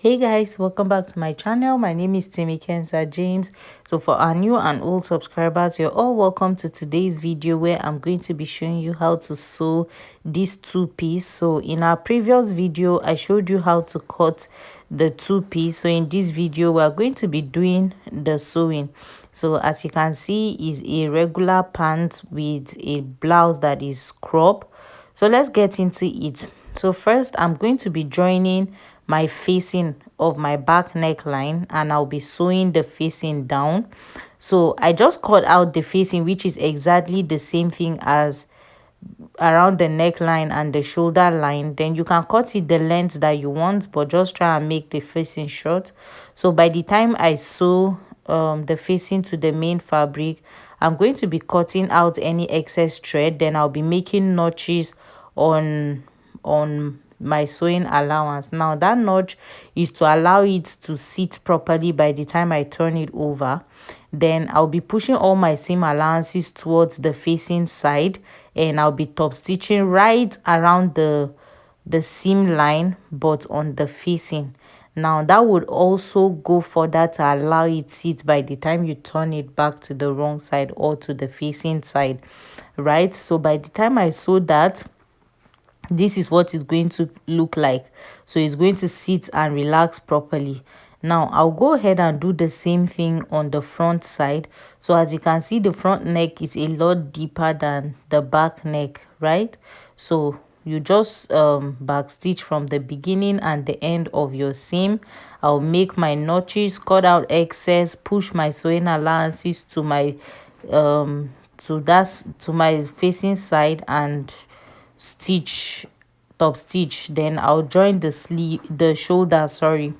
Hey guys, welcome back to my channel. My name is Timmy Kenza James. So for our new and old subscribers, you're all welcome to today's video where I'm going to be showing you how to sew this two-piece. So in our previous video, I showed you how to cut the two-piece. So in this video, we're going to be doing the sewing. So as you can see, is a regular pant with a blouse that is crop. So let's get into it. So first, I'm going to be joining my facing of my back neckline, and I'll be sewing the facing down. So I just cut out the facing, which is exactly the same thing as around the neckline and the shoulder line. Then you can cut it the length that you want, but just try and make the facing short. So by the time I sew the facing to the main fabric, I'm going to be cutting out any excess thread. Then I'll be making notches on my sewing allowance. Now that notch is to allow it to sit properly by the time I turn it over. Then I'll be pushing all my seam allowances towards the facing side, and I'll be top stitching right around the seam line but on the facing. Now that would also go further to allow it sit by the time you turn it back to the wrong side or to the facing side, right? So by the time I sew that, this is what it's going to look like. So it's going to sit and relax properly. Now I'll go ahead and do the same thing on the front side. So as you can see, the front neck is a lot deeper than the back neck, right? So you just back stitch from the beginning and the end of your seam. I'll make my notches, cut out excess, push my sewing allowances to my to my facing side and stitch top stitch. Then I'll join the shoulder, sorry.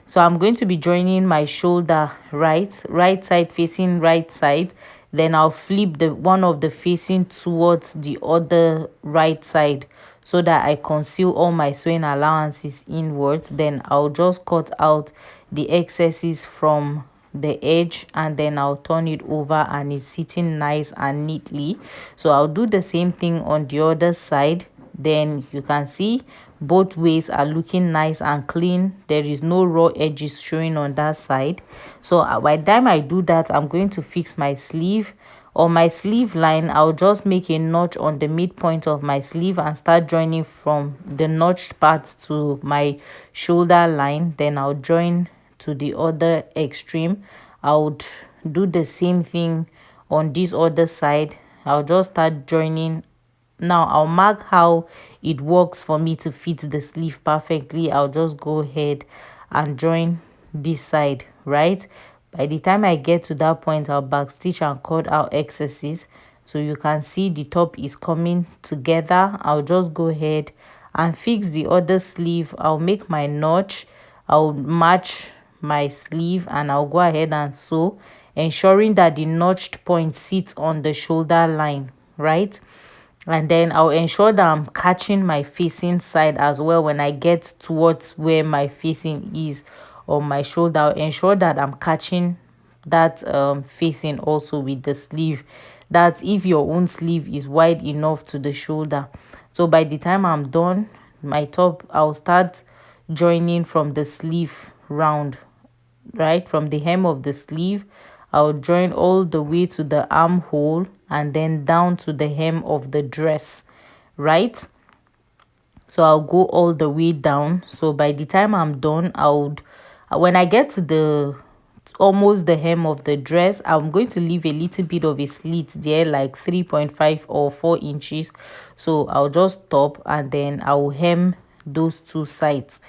So I'm going to be joining my shoulder right side facing right side. Then I'll flip the one of the facing towards the other right side so that I conceal all my sewing allowances inwards. Then I'll just cut out the excesses from the edge, and then I'll turn it over and it's sitting nice and neatly. So I'll do the same thing on the other side. Then you can see both ways are looking nice and clean. There is no raw edges showing on that side. So by the time I do that, I'm going to fix my sleeve. On my sleeve line, I'll just make a notch on the midpoint of my sleeve and start joining from the notched part to my shoulder line. Then I'll join to the other extreme. I would do the same thing on this other side. I'll just start joining. Now I'll mark how it works for me to fit the sleeve perfectly. I'll just go ahead and join this side, right? By the time I get to that point, I'll back stitch and cut out excesses. So you can see the top is coming together. I'll just go ahead and fix the other sleeve. I'll make my notch. I'll match my sleeve and I'll go ahead and sew, ensuring that the notched point sits on the shoulder line, right? And then I'll ensure that I'm catching my facing side as well. When I get towards where my facing is on my shoulder, I'll ensure that I'm catching that facing also with the sleeve. That's if your own sleeve is wide enough to the shoulder. So by the time I'm done my top, I'll start joining from the sleeve round, right from the hem of the sleeve. I'll join all the way to the armhole and then down to the hem of the dress, right? So I'll go all the way down. So by the time I'm done, when I get to the almost the hem of the dress, I'm going to leave a little bit of a slit there, like 3.5 or 4 inches. So I'll just stop and then I'll hem those two sides,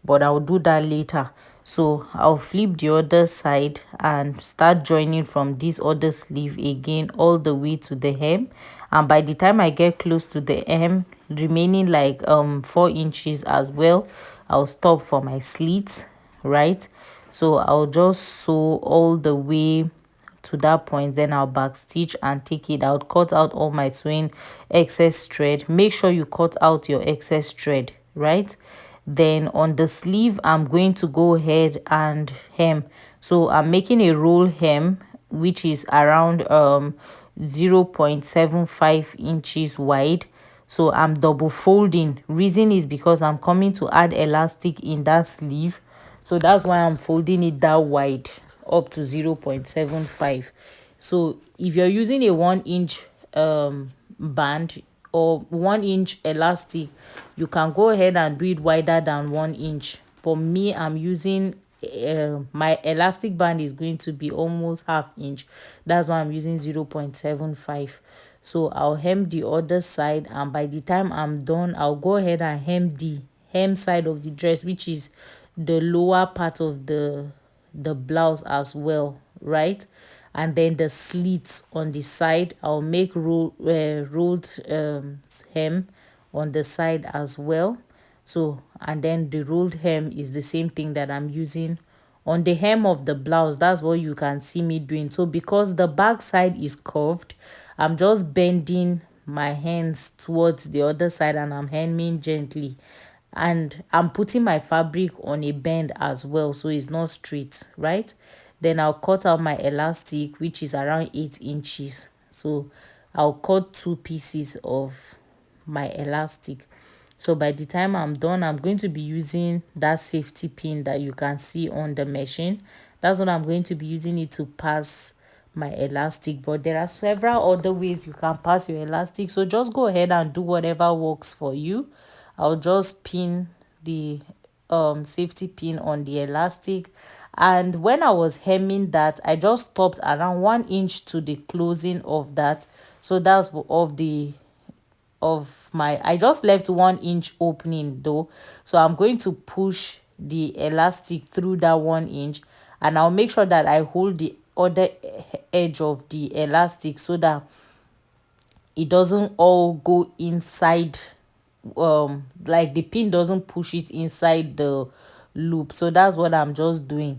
but I'll do that later. So I'll flip the other side and start joining from this other sleeve again all the way to the hem. And by the time I get close to the hem, remaining like 4 inches as well, I'll stop for my slits, right? So I'll just sew all the way to that point. Then I'll back stitch and take it out, cut out all my sewing excess thread. Make sure you cut out your excess thread, right? Then on the sleeve, I'm going to go ahead and hem. So I'm making a roll hem, which is around 0.75 inches wide. So I'm double folding. Reason is because I'm coming to add elastic in that sleeve. So that's why I'm folding it that wide, up to 0.75. So if you're using a 1 inch band or 1 inch elastic, you can go ahead and do it wider than 1 inch. For me, I'm using my elastic band is going to be almost half inch. That's why I'm using 0.75. So I'll hem the other side, and by the time I'm done, I'll go ahead and hem the hem side of the dress, which is the lower part of the blouse as well, right? And then the slits on the side, I'll make rolled hem on the side as well. So, and then the rolled hem is the same thing that I'm using on the hem of the blouse. That's what you can see me doing. So because the back side is curved, I'm just bending my hands towards the other side and I'm hemming gently, and I'm putting my fabric on a bend as well, so it's not straight, right? Then I'll cut out my elastic, which is around 8 inches. So I'll cut 2 pieces of my elastic. So by the time I'm done, I'm going to be using that safety pin that you can see on the machine. That's what I'm going to be using it to pass my elastic. But there are several other ways you can pass your elastic, so just go ahead and do whatever works for you. I'll just pin the safety pin on the elastic, and when I was hemming that, I just stopped around 1 inch to the closing of that. So that's of my, I just left 1 inch opening though, so I'm going to push the elastic through that 1 inch, and I'll make sure that I hold the other edge of the elastic so that it doesn't all go inside, like the pin doesn't push it inside the loop. So that's what I'm just doing.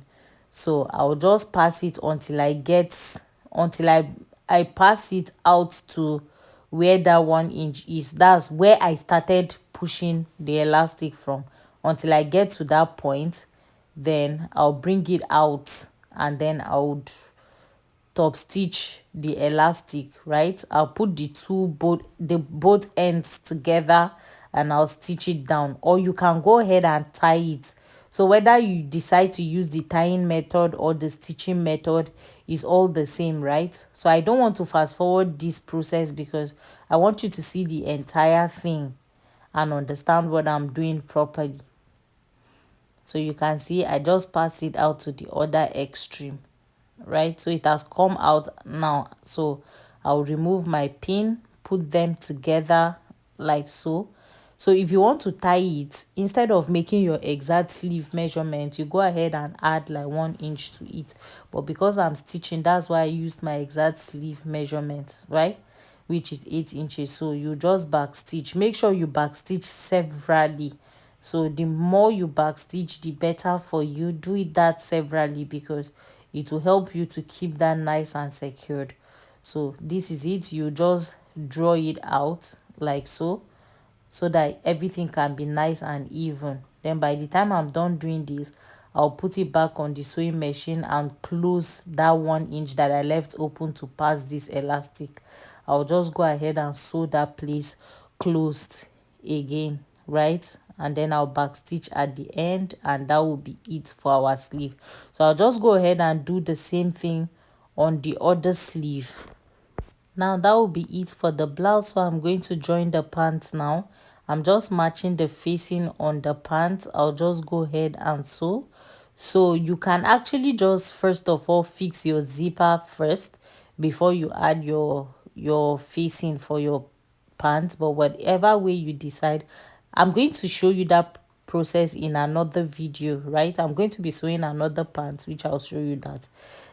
So I'll just pass it until I pass it out to where that 1 inch is. That's where I started pushing the elastic from. Until I get to that point, then I'll bring it out, and then I would top stitch the elastic, right? I'll put both ends together and I'll stitch it down, or you can go ahead and tie it. So whether you decide to use the tying method or the stitching method is all the same, right? So I don't want to fast forward this process because I want you to see the entire thing and understand what I'm doing properly. So you can see I just passed it out to the other extreme, right? So it has come out now. So I'll remove my pin, put them together like so. So if you want to tie it, instead of making your exact sleeve measurement, you go ahead and add like 1 inch to it. But because I'm stitching, that's why I used my exact sleeve measurement, right? Which is 8 inches. So you just back stitch. Make sure you back stitch severally. So the more you back stitch, the better for you. Do it that severally because it will help you to keep that nice and secured. So this is it. You just draw it out like so that everything can be nice and even. Then by the time I'm done doing this, I'll put it back on the sewing machine and close that 1 inch that I left open to pass this elastic. I'll just go ahead and sew that place closed again, right? And then I'll back stitch at the end, and that will be it for our sleeve. So I'll just go ahead and do the same thing on the other sleeve. Now that will be it for the blouse. So I'm going to join the pants now. I'm just matching the facing on the pants. I'll just go ahead and sew. So you can actually just first of all fix your zipper first before you add your facing for your pants. But whatever way you decide, I'm going to show you that process in another video, right? I'm going to be sewing another pants, which I'll show you that.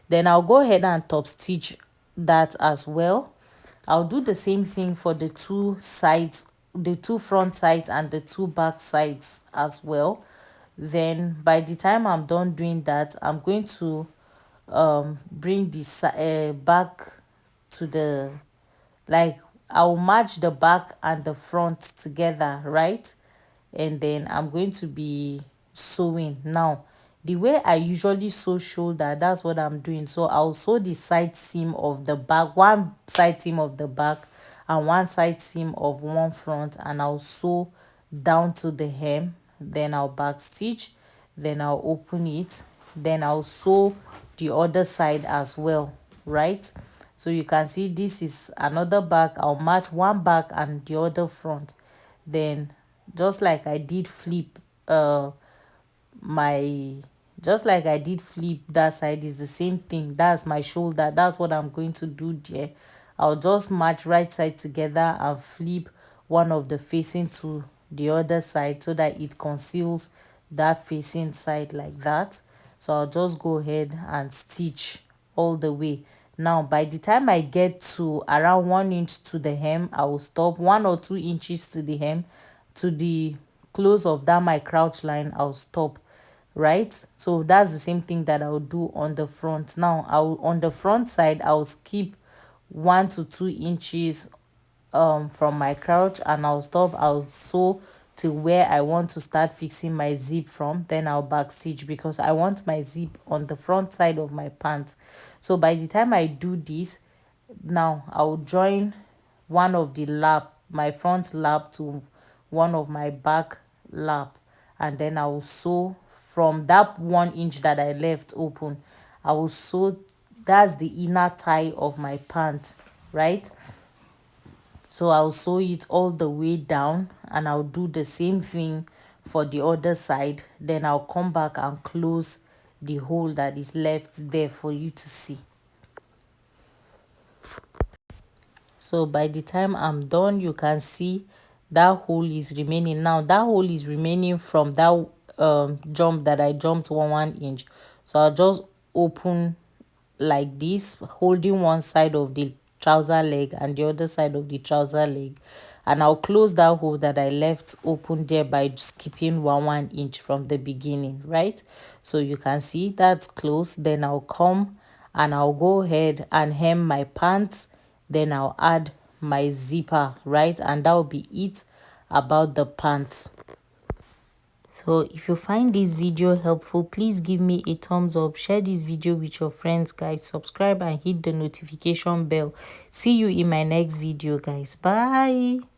Then I'll go ahead and top stitch that as well. I'll do the same thing for the two sides, the two front sides and the two back sides as well. Then by the time I'm done doing that, I'm going to bring this back to the, like, I'll match the back and the front together, right? And then I'm going to be sewing. Now the way I usually sew shoulder, that's what I'm doing. So I'll sew the side seam of the back, one side seam of the back and one side seam of one front, and I'll sew down to the hem. Then I'll back stitch. then I'll open it, then I'll sew the other side as well, right? So you can see this is another back. I'll match one back and the other front. Then just like I did flip my just like I did flip that side, is the same thing. That's my shoulder. That's what I'm going to do there. I'll just match right side together and flip one of the facing to the other side so that it conceals that facing side like that. So I'll just go ahead and stitch all the way. Now by the time I get to around 1 inch to the hem, I will stop. 1 or 2 inches to the hem, to the close of that my crouch line, I'll stop, right? So that's the same thing that I'll do on the front. Now I'll, on the front side, I'll skip 1 to 2 inches from my crouch, and I'll stop. I'll sew to where I want to start fixing my zip from, then I'll back stitch because I want my zip on the front side of my pants. So by the time I do this, now I'll join one of the lap, my front lap, to one of my back lap, and then I will sew from that 1 inch that I left open. I will sew, that's the inner thigh of my pant, right? So I'll sew it all the way down, and I'll do the same thing for the other side. Then I'll come back and close the hole that is left there for you to see. So by the time I'm done, you can see that hole is remaining. Now that hole is remaining from that jump that I jumped 1 inch. So I'll just open like this, holding one side of the trouser leg and the other side of the trouser leg, and I'll close that hole that I left open there by skipping 1 inch from the beginning, right? So you can see that's closed. Then I'll come and I'll go ahead and hem my pants, then I'll add my zipper, right? And that will be it about the pants. So if you find this video helpful, please give me a thumbs up, share this video with your friends, guys, subscribe and hit the notification bell. See you in my next video, guys. Bye.